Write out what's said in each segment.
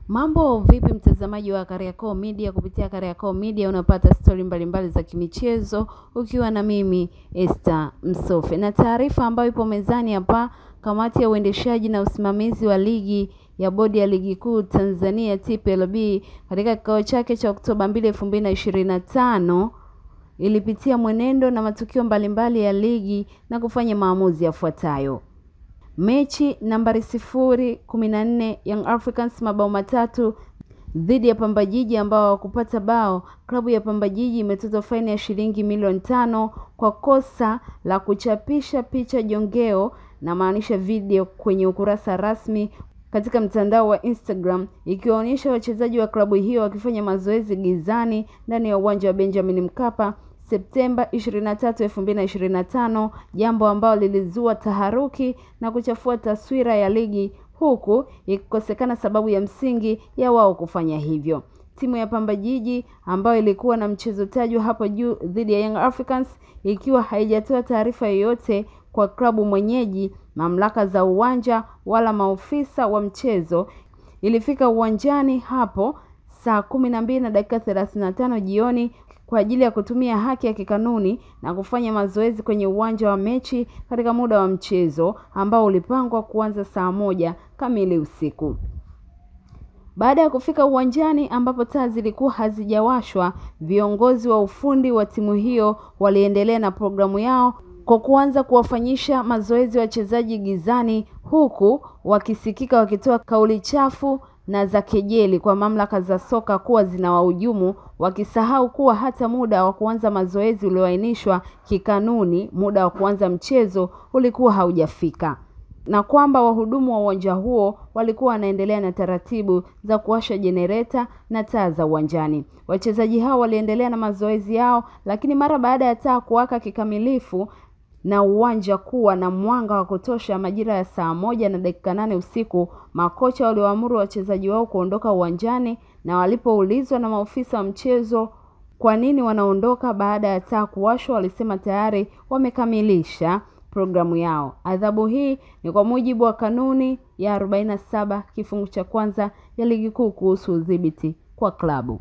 Mambo vipi mtazamaji wa Kariakoo Media? Kupitia Kariakoo Media unapata story mbalimbali za kimichezo ukiwa na mimi Esther Msofe. Na taarifa ambayo ipo mezani hapa, kamati ya uendeshaji na usimamizi wa ligi ya bodi ya ligi kuu Tanzania TPLB katika kikao chake cha Oktoba 2, 2025 ilipitia mwenendo na matukio mbalimbali ya ligi na kufanya maamuzi yafuatayo. Mechi nambari 014 Young Africans mabao matatu dhidi ya Pamba Jiji ambao hawakupata bao. Klabu ya Pamba Jiji imetozwa faini ya shilingi milioni 5 kwa kosa la kuchapisha picha jongeo na maanisha video kwenye ukurasa rasmi katika mtandao wa Instagram ikionyesha wachezaji wa klabu hiyo wakifanya mazoezi gizani ndani ya uwanja wa Benjamin Mkapa Septemba 23, 2025, jambo ambalo lilizua taharuki na kuchafua taswira ya ligi, huku ikikosekana sababu ya msingi ya wao kufanya hivyo. Timu ya Pamba Jiji ambayo ilikuwa na mchezo tajwa hapo juu dhidi ya Young Africans ikiwa haijatoa taarifa yoyote kwa klabu mwenyeji, mamlaka za uwanja wala maofisa wa mchezo, ilifika uwanjani hapo saa 12:35 jioni kwa ajili ya kutumia haki ya kikanuni na kufanya mazoezi kwenye uwanja wa mechi katika muda wa mchezo ambao ulipangwa kuanza saa 1 kamili usiku. Baada ya kufika uwanjani ambapo taa zilikuwa hazijawashwa, viongozi wa ufundi wa timu hiyo waliendelea na programu yao kwa kuanza kuwafanyisha mazoezi wachezaji gizani, huku wakisikika wakitoa kauli chafu na za kejeli kwa mamlaka za soka kuwa zinawahujumu, wakisahau kuwa hata muda wa kuanza mazoezi ulioainishwa kikanuni, muda wa kuanza mchezo ulikuwa haujafika, na kwamba wahudumu wa uwanja huo walikuwa wanaendelea na taratibu za kuwasha jenereta na taa za uwanjani. Wachezaji hao waliendelea na mazoezi yao, lakini mara baada ya taa kuwaka kikamilifu na uwanja kuwa na mwanga wa kutosha majira ya saa 1:08 usiku, makocha waliwaamuru wachezaji wao kuondoka uwanjani, na walipoulizwa na maofisa wa mchezo kwa nini wanaondoka baada ya taa kuwashwa, walisema tayari wamekamilisha programu yao. Adhabu hii ni kwa mujibu wa kanuni ya 47 kifungu cha kwanza ya ligi kuu kuhusu udhibiti kwa klabu.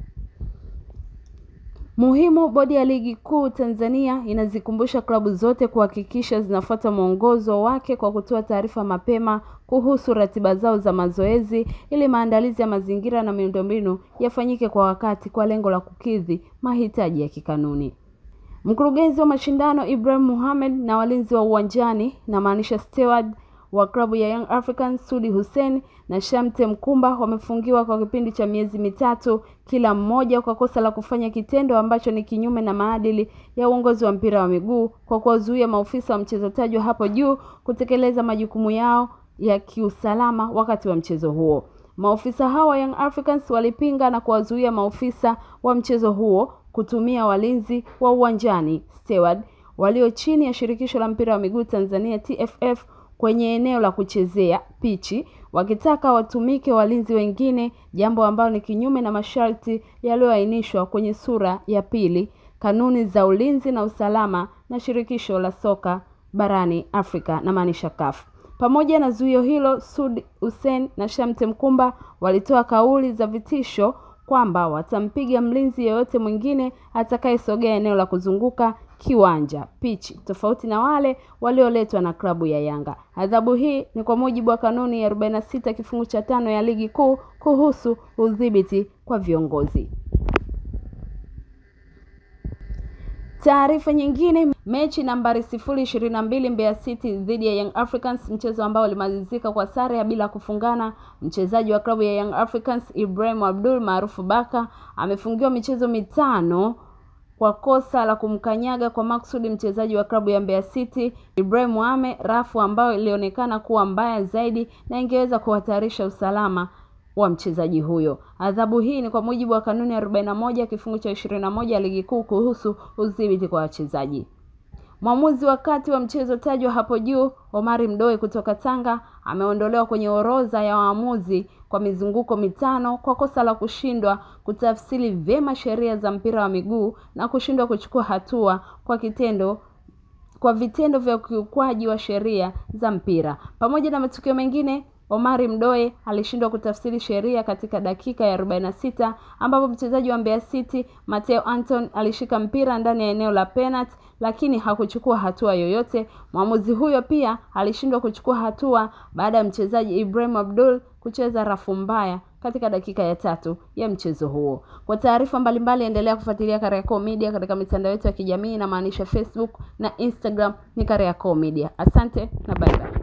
Muhimu, bodi ya ligi kuu Tanzania inazikumbusha klabu zote kuhakikisha zinafuata mwongozo wake kwa kutoa taarifa mapema kuhusu ratiba zao za mazoezi ili maandalizi ya mazingira na miundombinu yafanyike kwa wakati kwa lengo la kukidhi mahitaji ya kikanuni. Mkurugenzi wa mashindano Ibrahim Mohamed na walinzi wa uwanjani na maanisha steward wa klabu ya Young Africans Sudi Hussein na Shamte Mkumba wamefungiwa kwa kipindi cha miezi 3 kila mmoja kwa kosa la kufanya kitendo ambacho ni kinyume na maadili ya uongozi wa mpira wa miguu kwa kuwazuia maofisa wa mchezo tajwa hapo juu kutekeleza majukumu yao ya kiusalama wakati wa mchezo huo. Maofisa hao wa Young Africans walipinga na kuwazuia maofisa wa mchezo huo kutumia walinzi wa uwanjani steward walio chini ya shirikisho la mpira wa miguu Tanzania TFF kwenye eneo la kuchezea pichi, wakitaka watumike walinzi wengine, jambo ambalo ni kinyume na masharti yaliyoainishwa kwenye sura ya 2 kanuni za ulinzi na usalama na shirikisho la soka barani Afrika na maanisha CAF. Pamoja na zuio hilo, Sudi Hussein na Shamte Mkumba walitoa kauli za vitisho kwamba watampiga mlinzi yeyote mwingine atakayesogea eneo la kuzunguka kiwanja pichi, tofauti na wale walioletwa na klabu ya Yanga. Adhabu hii ni kwa mujibu wa kanuni ya 46 kifungu cha 5 ya ligi kuu kuhusu udhibiti kwa viongozi. Taarifa nyingine, mechi nambari 022 Mbeya City dhidi ya Young Africans, mchezo ambao ulimalizika kwa sare ya bila kufungana. Mchezaji wa klabu ya Young Africans Ibrahim Abdul maarufu Baka amefungiwa michezo 5 kwa kosa la kumkanyaga kwa maksudi mchezaji wa klabu ya Mbeya City Ibrahim Mohamed, rafu ambayo ilionekana kuwa mbaya zaidi na ingeweza kuhatarisha usalama wa mchezaji huyo. Adhabu hii ni kwa mujibu wa kanuni ya 41 kifungu cha 21 ya ligi kuu kuhusu udhibiti kwa wachezaji. Mwamuzi wakati wa mchezo tajwa hapo juu Omari Mdoe kutoka Tanga ameondolewa kwenye orodha ya waamuzi kwa mizunguko 5 kwa kosa la kushindwa kutafsiri vyema sheria za mpira wa miguu na kushindwa kuchukua hatua kwa vitendo vya ukiukwaji wa sheria za mpira. Pamoja na matukio mengine, Omari Mdoe alishindwa kutafsiri sheria katika dakika ya 46 ambapo mchezaji wa Mbeya City Mateo Anton alishika mpira ndani ya eneo la penalty lakini hakuchukua hatua yoyote. Mwamuzi huyo pia alishindwa kuchukua hatua baada ya mchezaji Ibrahim Abdul kucheza rafu mbaya katika dakika ya 3 ya mchezo huo. Kwa taarifa mbalimbali endelea kufuatilia Kariakoo Media katika mitandao yetu ya kijamii, na maanisha Facebook na Instagram ni Kariakoo Media. Asante na bye bye.